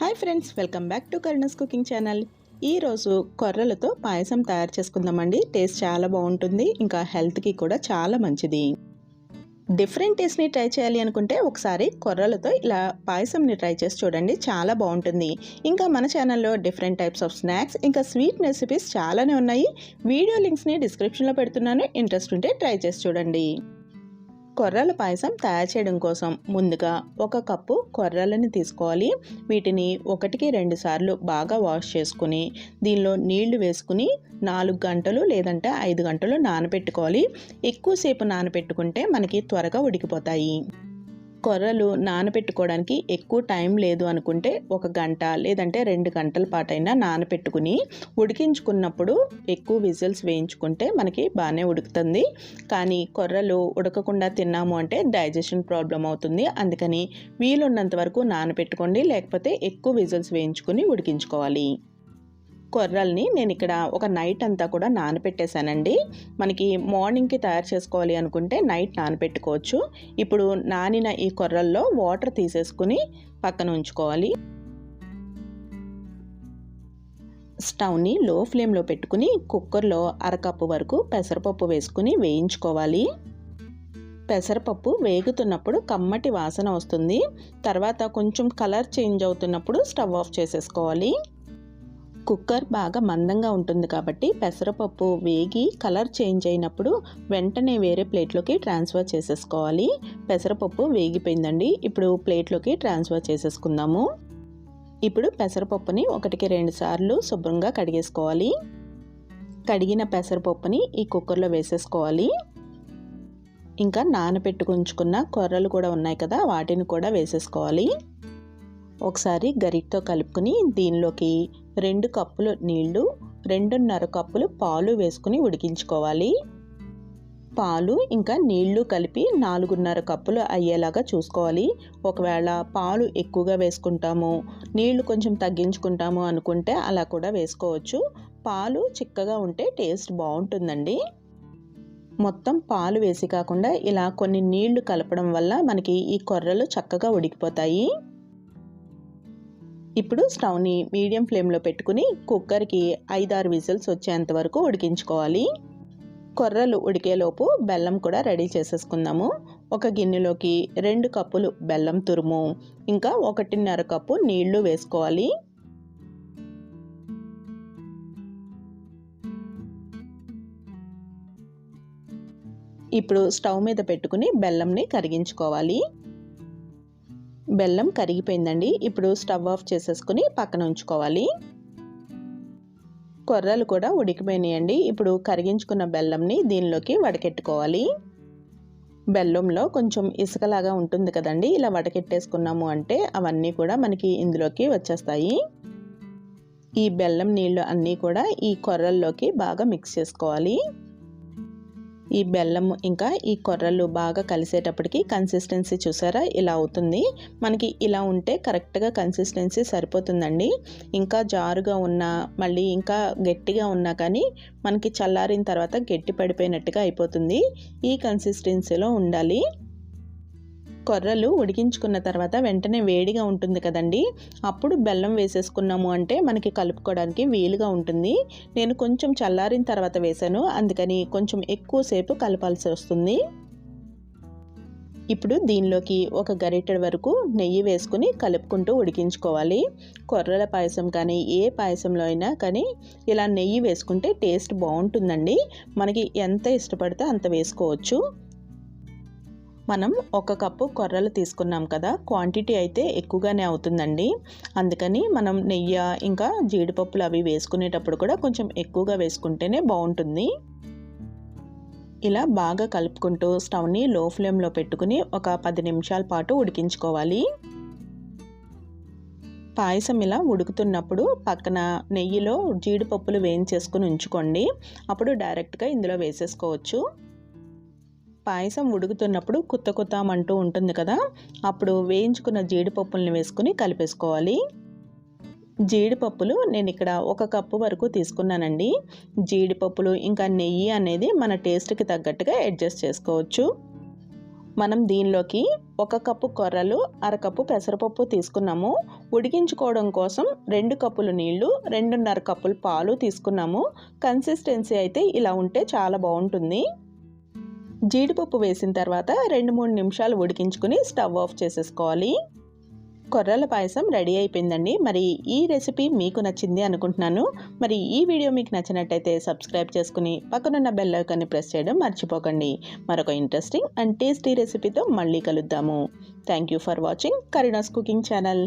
Hi friends, welcome back to Karuna's cooking channel. ఈరోజు కొర్రలతో పాయసం తయారు చేసుకుందామండి. టేస్ట్ చాలా బాగుంటుంది, ఇంకా హెల్త్కి కూడా చాలా మంచిది. డిఫరెంట్ టేస్ట్ని ట్రై చేయాలి అనుకుంటే ఒకసారి కొర్రలతో ఇలా పాయసంని ట్రై చేసి చూడండి, చాలా బాగుంటుంది. ఇంకా మన ఛానల్లో డిఫరెంట్ టైప్స్ ఆఫ్ స్నాక్స్ ఇంకా స్వీట్ రెసిపీస్ చాలానే ఉన్నాయి. వీడియో లింక్స్ని డిస్క్రిప్షన్లో పెడుతున్నాను, ఇంట్రెస్ట్ ఉంటే ట్రై చేసి చూడండి. కొర్రల పాయసం తయారు చేయడం కోసం ముందుగా 1 కప్పు కొర్రలని తీసుకోవాలి. వీటిని 1-2 సార్లు బాగా వాష్ చేసుకుని దీనిలో నీళ్లు వేసుకుని 4 గంటలు లేదంటే 5 గంటలు నానబెట్టుకోవాలి. ఎక్కువసేపు నానబెట్టుకుంటే మనకి త్వరగా ఉడికిపోతాయి. కొర్రలు నానబెట్టుకోవడానికి ఎక్కువ టైం లేదు అనుకుంటే 1 గంట లేదంటే 2 గంటల పాటైనా నానబెట్టుకుని ఉడికించుకున్నప్పుడు ఎక్కువ విజిల్స్ వేయించుకుంటే మనకి బాగానే ఉడుకుతుంది. కానీ కొర్రలు ఉడకకుండా తిన్నాము అంటే డైజెషన్ ప్రాబ్లం అవుతుంది. అందుకని వీలున్నంత వరకు నానబెట్టుకోండి, లేకపోతే ఎక్కువ విజిల్స్ వేయించుకుని ఉడికించుకోవాలి. కొర్రల్ని నేను ఇక్కడ ఒక నైట్ అంతా కూడా నానబెట్టేశానండి. మనకి మార్నింగ్కి తయారు చేసుకోవాలి అనుకుంటే నైట్ నానబెట్టుకోవచ్చు. ఇప్పుడు నానిన ఈ కొర్రల్లో వాటర్ తీసేసుకుని పక్కన ఉంచుకోవాలి. స్టవ్ని లో ఫ్లేమ్లో పెట్టుకుని కుక్కర్లో 1/2 కప్పు వరకు పెసరపప్పు వేసుకుని వేయించుకోవాలి. పెసరపప్పు వేగుతున్నప్పుడు కమ్మటి వాసన వస్తుంది. తర్వాత కొంచెం కలర్ చేంజ్ అవుతున్నప్పుడు స్టవ్ ఆఫ్ చేసేసుకోవాలి. కుక్కర్ బాగా మందంగా ఉంటుంది కాబట్టి పెసరపప్పు వేగి కలర్ చేంజ్ అయినప్పుడు వెంటనే వేరే ప్లేట్లోకి ట్రాన్స్ఫర్ చేసేసుకోవాలి. పెసరపప్పు వేగిపోయిందండి, ఇప్పుడు ప్లేట్లోకి ట్రాన్స్ఫర్ చేసేసుకుందాము. ఇప్పుడు పెసరపప్పుని 1-2 సార్లు శుభ్రంగా కడిగేసుకోవాలి. కడిగిన పెసరపప్పుని ఈ కుక్కర్లో వేసేసుకోవాలి. ఇంకా నానబెట్టుకుంచుకున్న కొర్రలు కూడా ఉన్నాయి కదా, వాటిని కూడా వేసేసుకోవాలి. ఒకసారి గరిటతో కలుపుకుని దీనిలోకి 2 కప్పులు నీళ్లు, 2.5 కప్పులు పాలు వేసుకుని ఉడికించుకోవాలి. పాలు ఇంకా నీళ్లు కలిపి 4.5 కప్పులు అయ్యేలాగా చూసుకోవాలి. ఒకవేళ పాలు ఎక్కువగా వేసుకుంటాము, నీళ్లు కొంచెం తగ్గించుకుంటాము అనుకుంటే అలా కూడా వేసుకోవచ్చు. పాలు చిక్కగా ఉంటే టేస్ట్ బాగుంటుందండి. మొత్తం పాలు వేసి కాకుండా ఇలా కొన్ని నీళ్లు కలపడం వల్ల మనకి ఈ కొర్రలు చక్కగా ఉడికిపోతాయి. ఇప్పుడు స్టవ్ని మీడియం ఫ్లేమ్లో పెట్టుకుని కుక్కర్కి 5-6 విజిల్స్ వచ్చేంత వరకు ఉడికించుకోవాలి. కొర్రలు ఉడికేలోపు బెల్లం కూడా రెడీ చేసేసుకుందాము. ఒక గిన్నెలోకి 2 కప్పులు బెల్లం తురుము, ఇంకా 1.5 కప్పు నీళ్లు వేసుకోవాలి. ఇప్పుడు స్టవ్ మీద పెట్టుకుని బెల్లంని కరిగించుకోవాలి. బెల్లం కరిగిపోయిందండి, ఇప్పుడు స్టవ్ ఆఫ్ చేసేసుకుని పక్కన ఉంచుకోవాలి. కొర్రలు కూడా ఉడికిపోయినాయండి. ఇప్పుడు కరిగించుకున్న బెల్లంని దీనిలోకి వడకెట్టుకోవాలి. బెల్లంలో కొంచెం ఇసుకలాగా ఉంటుంది కదండి, ఇలా వడకెట్టేసుకున్నాము అంటే అవన్నీ కూడా మనకి ఇందులోకి వచ్చేస్తాయి. ఈ బెల్లం నీళ్ళు అన్నీ కూడా ఈ కొర్రల్లోకి బాగా మిక్స్ చేసుకోవాలి. ఈ బెల్లం ఇంకా ఈ కొర్రలు బాగా కలిసేటప్పటికి కన్సిస్టెన్సీ చూసారా, ఇలా అవుతుంది. మనకి ఇలా ఉంటే కరెక్ట్గా కన్సిస్టెన్సీ సరిపోతుందండి. ఇంకా జారుగా ఉన్నా మళ్ళీ ఇంకా గట్టిగా ఉన్నా కానీ మనకి చల్లారిన తర్వాత గట్టి పడిపోయినట్టుగా అయిపోతుంది. ఈ కన్సిస్టెన్సీలో ఉండాలి. కొర్రలు ఉడికించుకున్న తర్వాత వెంటనే వేడిగా ఉంటుంది కదండి, అప్పుడు బెల్లం వేసేసుకున్నాము అంటే మనకి కలుపుకోవడానికి వీలుగా ఉంటుంది. నేను కొంచెం చల్లారిన తర్వాత వేసాను, అందుకని కొంచెం ఎక్కువసేపు కలపాల్సి వస్తుంది. ఇప్పుడు దీనిలోకి 1 గరిటె వరకు నెయ్యి వేసుకుని కలుపుకుంటూ ఉడికించుకోవాలి. కొర్రల పాయసం కానీ ఏ పాయసంలో అయినా కానీ ఇలా నెయ్యి వేసుకుంటే టేస్ట్ బాగుంటుందండి. మనకి ఎంత ఇష్టపడితే అంత వేసుకోవచ్చు. మనం 1 కప్పు కొర్రలు తీసుకున్నాం కదా, క్వాంటిటీ అయితే ఎక్కువగానే అవుతుందండి. అందుకని మనం నెయ్యి ఇంకా జీడిపప్పులు అవి వేసుకునేటప్పుడు కూడా కొంచెం ఎక్కువగా వేసుకుంటేనే బాగుంటుంది. ఇలా బాగా కలుపుకుంటూ స్టవ్ని లో ఫ్లేమ్లో పెట్టుకుని ఒక 10 నిమిషాల పాటు ఉడికించుకోవాలి. పాయసం ఇలా ఉడుకుతున్నప్పుడు పక్కన నెయ్యిలో జీడిపప్పులు వేయించేసుకుని ఉంచుకోండి, అప్పుడు డైరెక్ట్గా ఇందులో వేసేసుకోవచ్చు. పాయసం ఉడుకుతున్నప్పుడు కుత్తామంటూ ఉంటుంది కదా, అప్పుడు వేయించుకున్న జీడిపప్పుల్ని వేసుకుని కలిపేసుకోవాలి. జీడిపప్పులు నేను ఇక్కడ 1 కప్పు వరకు తీసుకున్నానండి. జీడిపప్పులు ఇంకా నెయ్యి అనేది మన టేస్ట్కి తగ్గట్టుగా అడ్జస్ట్ చేసుకోవచ్చు. మనం దీనిలోకి 1 కప్పు కొర్రలు, అరకప్పు పెసరపప్పు తీసుకున్నాము. ఉడికించుకోవడం కోసం 2 కప్పులు నీళ్లు, 2.5 కప్పులు పాలు తీసుకున్నాము. కన్సిస్టెన్సీ అయితే ఇలా ఉంటే చాలా బాగుంటుంది. జీడిపప్పు వేసిన తర్వాత 2-3 నిమిషాలు ఉడికించుకుని స్టవ్ ఆఫ్ చేసేసుకోవాలి. కొర్రల పాయసం రెడీ అయిపోయిందండి. మరి ఈ రెసిపీ మీకు నచ్చింది అనుకుంటున్నాను. మరి ఈ వీడియో మీకు నచ్చినట్టయితే సబ్స్క్రైబ్ చేసుకుని పక్కనున్న బెల్ ఐకాన్ని ప్రెస్ చేయడం మర్చిపోకండి. మరొక ఇంట్రెస్టింగ్ అండ్ టేస్టీ రెసిపీతో మళ్ళీ కలుద్దాము. Thank you for watching Karuna's cooking channel.